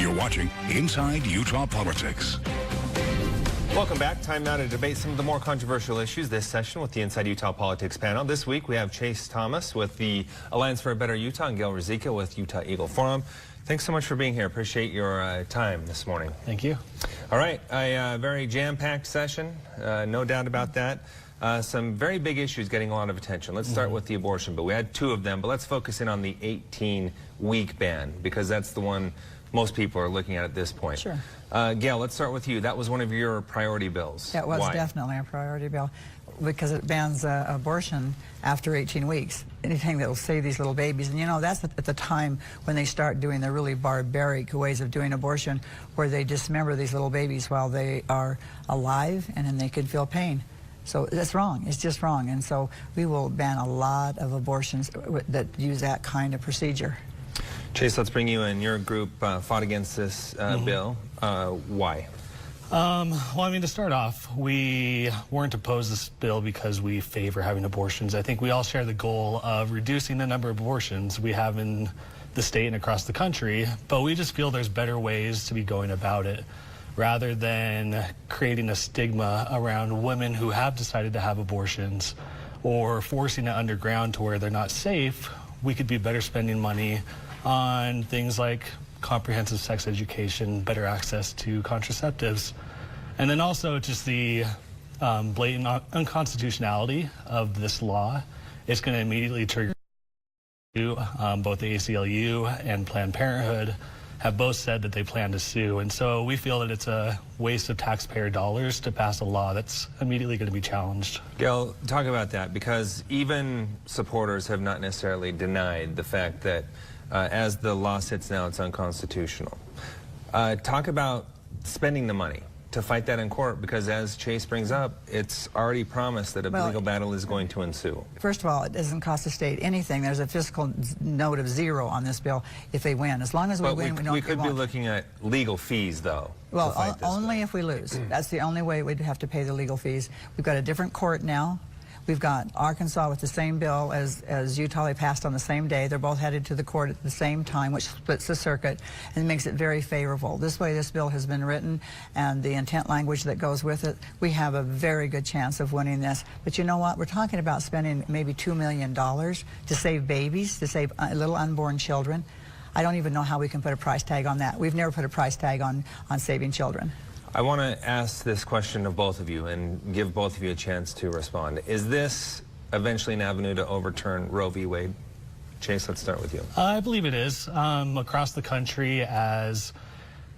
You're watching Inside Utah Politics. Welcome back. Time now to debate some of the more controversial issues this session with the Inside Utah Politics panel. This week we have Chase Thomas with the Alliance for a Better Utah and Gail Ruzicka with Utah Eagle Forum. Thanks so much for being here. Appreciate your time this morning. Thank you. All right, a very jam-packed session, no doubt about that. Some very big issues getting a lot of attention. Let's start with the abortion bill. We had two of them, but let's focus in on the 18-week ban because that's the one most people are looking at this point. Sure. Gail, let's start with you. That was one of your priority bills. That was Why? Definitely a priority bill because it bans abortion after 18 weeks. Anything that will save these little babies. And you know, that's at the time when they start doing the really barbaric ways of doing abortion where they dismember these little babies while they are alive and then they can feel pain. So that's wrong. It's just wrong. And so we will ban a lot of abortions that use that kind of procedure. Chase, let's bring you in. Your group fought against this bill. Why? Well, I mean, to start off, we weren't opposed to this bill because we favor having abortions. I think we all share the goal of reducing the number of abortions we have in the state and across the country, but we just feel there's better ways to be going about it rather than creating a stigma around women who have decided to have abortions or forcing it underground to where they're not safe. We could be better spending money on things like comprehensive sex education, better access to contraceptives, and then also just the blatant unconstitutionality of this law. It's going to immediately trigger both the ACLU and Planned Parenthood have both said that they plan to sue, and so we feel that it's a waste of taxpayer dollars to pass a law that's immediately going to be challenged. Gail, talk about that because even supporters have not necessarily denied the fact that as the law sits now, it's unconstitutional. Talk about spending the money to fight that in court because as Chase brings up, it's already promised that a legal battle is going to ensue. First of all, it doesn't cost the state anything. There's a fiscal note of 0 on this bill if they win. As long as we win, we could be looking at legal fees, though. Well, only if we lose. That's the only way we'd have to pay the legal fees. We've got a different court now. We've got Arkansas with the same bill as Utah. They passed on the same day. They're both headed to the court at the same time, which splits the circuit and makes it very favorable. This way this bill has been written and the intent language that goes with it, we have a very good chance of winning this. But you know what? We're talking about spending maybe $2 million to save babies, to save little unborn children. I don't even know how we can put a price tag on that. We've never put a price tag on saving children. I want to ask this question of both of you and give both of you a chance to respond. Is this eventually an avenue to overturn Roe v. Wade? Chase, let's start with you. I believe it is. Across the country, as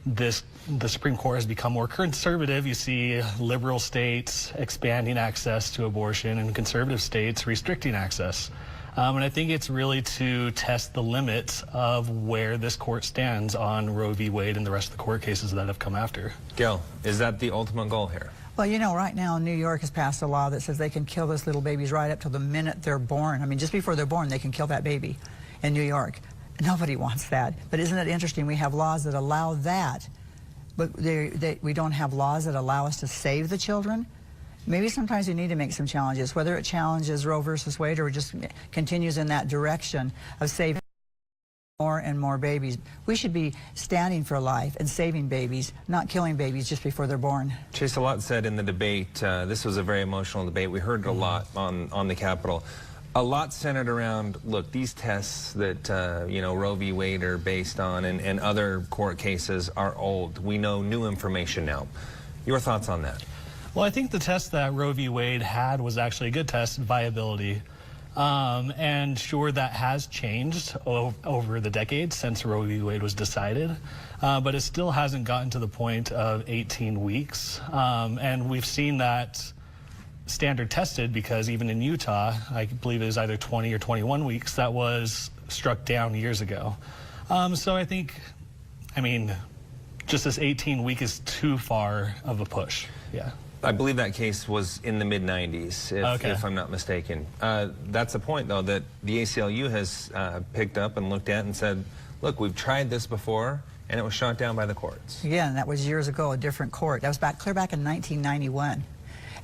the Supreme Court has become more conservative, you see liberal states expanding access to abortion and conservative states restricting access. And I think it's really to test the limits of where this court stands on Roe v. Wade and the rest of the court cases that have come after. Gail, is that the ultimate goal here? Well, you know, right now New York has passed a law that says they can kill those little babies right up to the minute they're born. I mean, just before they're born, they can kill that baby in New York. Nobody wants that. But isn't it interesting? We have laws that allow that, but we don't have laws that allow us to save the children. Maybe sometimes we need to make some challenges, whether it challenges Roe versus Wade or just continues in that direction of saving more and more babies. We should be standing for life and saving babies, not killing babies just before they're born. Chase, a lot said in the debate. This was a very emotional debate. We heard it a lot on the Capitol. A lot centered around, look, these tests that, you know, Roe v. Wade are based on and other court cases are old. We know new information now. Your thoughts on that? Well, I think the test that Roe v. Wade had was actually a good test, viability. And sure, that has changed over the decades since Roe v. Wade was decided, but it still hasn't gotten to the point of 18 weeks. And we've seen that standard tested because even in Utah, I believe it was either 20 or 21 weeks that was struck down years ago. So I think, I mean, just this 18-week is too far of a push. Yeah. I believe that case was in the mid-90s, if I'm not mistaken. That's the point, though, that the ACLU has picked up and looked at and said, look, we've tried this before, and it was shot down by the courts. Yeah, and that was years ago, a different court. That was clear back in 1991.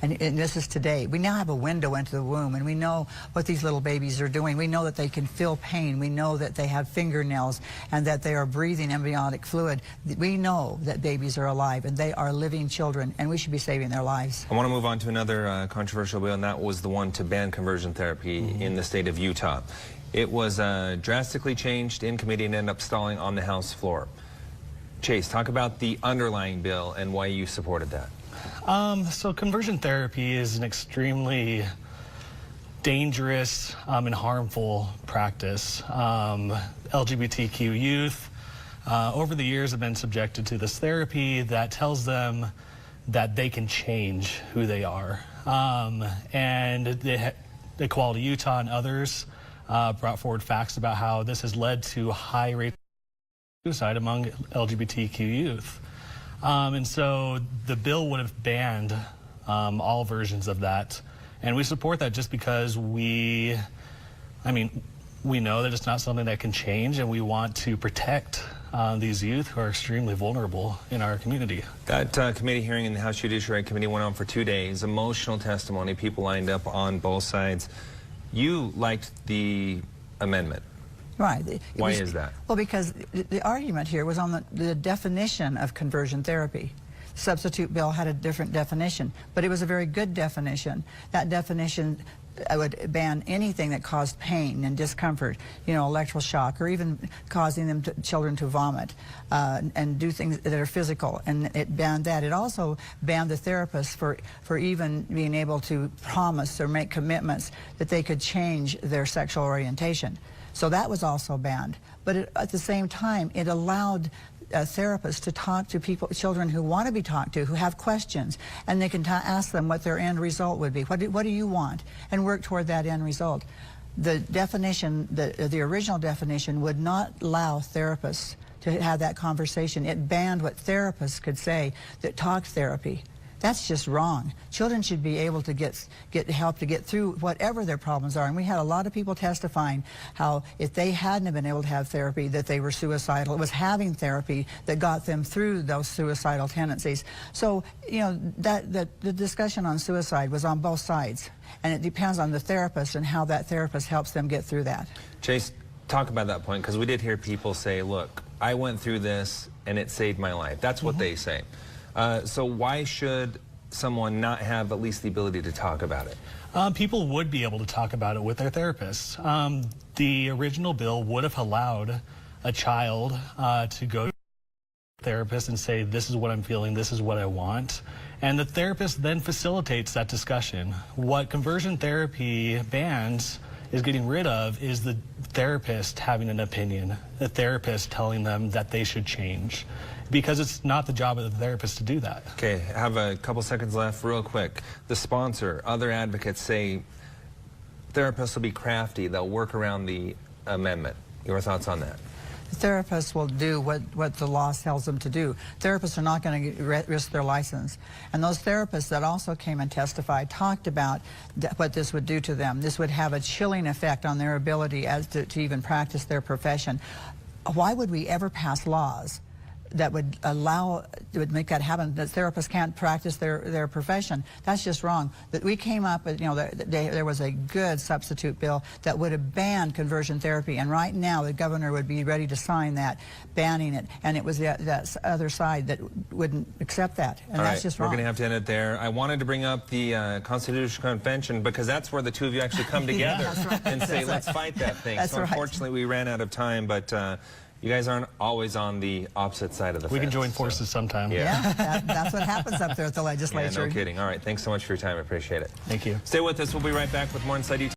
And this is today. We now have a window into the womb, and we know what these little babies are doing. We know that they can feel pain. We know that they have fingernails and that they are breathing embryonic fluid. We know that babies are alive, and they are living children, and we should be saving their lives. I want to move on to another controversial bill, and that was the one to ban conversion therapy in the state of Utah. It was drastically changed in committee and ended up stalling on the House floor. Chase, talk about the underlying bill and why you supported that. So conversion therapy is an extremely dangerous and harmful practice. LGBTQ youth over the years have been subjected to this therapy that tells them that they can change who they are. And Equality Utah and others brought forward facts about how this has led to high rates of suicide among LGBTQ youth. And so the bill would have banned all versions of that. And we support that just because we know that it's not something that can change, and we want to protect these youth who are extremely vulnerable in our community. That committee hearing in the House Judiciary Committee went on for 2 days. Emotional testimony, people lined up on both sides. You liked the amendment. Right. Why is that? Well, because the argument here was on the definition of conversion therapy. The substitute bill had a different definition, but it was a very good definition. That definition would ban anything that caused pain and discomfort, you know, electrical shock, or even causing children to vomit and do things that are physical. And it banned that. It also banned the therapists for even being able to promise or make commitments that they could change their sexual orientation. So that was also banned. But at the same time, it allowed therapists to talk to children who want to be talked to, who have questions, and they can ask them what their end result would be. What do you want? And work toward that end result. The definition, the original definition, would not allow therapists to have that conversation. It banned what therapists could say, that talk therapy. That's just wrong. Children should be able to get help to get through whatever their problems are. And we had a lot of people testifying how if they hadn't been able to have therapy, that they were suicidal. It was having therapy that got them through those suicidal tendencies. So, you know, the discussion on suicide was on both sides. And it depends on the therapist and how that therapist helps them get through that. Chase, talk about that point, because we did hear people say, look, I went through this and it saved my life. That's what they say. So why should someone not have at least the ability to talk about it? People would be able to talk about it with their therapists. The original bill would have allowed a child to go to a therapist and say, this is what I'm feeling, this is what I want. And the therapist then facilitates that discussion. What conversion therapy bans is getting rid of is the therapist having an opinion, the therapist telling them that they should change, because it's not the job of the therapist to do that. Okay, have a couple seconds left, real quick. The sponsor, other advocates say therapists will be crafty, they'll work around the amendment. Your thoughts on that? Therapists will do what the law tells them to do. Therapists are not going to risk their license. And those therapists that also came and testified talked about what this would do to them. This would have a chilling effect on their ability to even practice their profession. Why would we ever pass laws that would make that happen, that therapists can't practice their profession? That's just wrong. That we came up with, you know, there was a good substitute bill that would have banned conversion therapy, and right now the governor would be ready to sign that, banning it, and it was that other side that wouldn't accept that, and that's just wrong. We're going to have to end it there. I wanted to bring up the Constitutional Convention because that's where the two of you actually come together and say, let's fight that thing. So unfortunately we ran out of time, but you guys aren't always on the opposite side of the fence. We can join forces sometime. Yeah, that's what happens up there at the legislature. Yeah, no kidding. All right, thanks so much for your time. I appreciate it. Thank you. Stay with us. We'll be right back with more Inside Utah.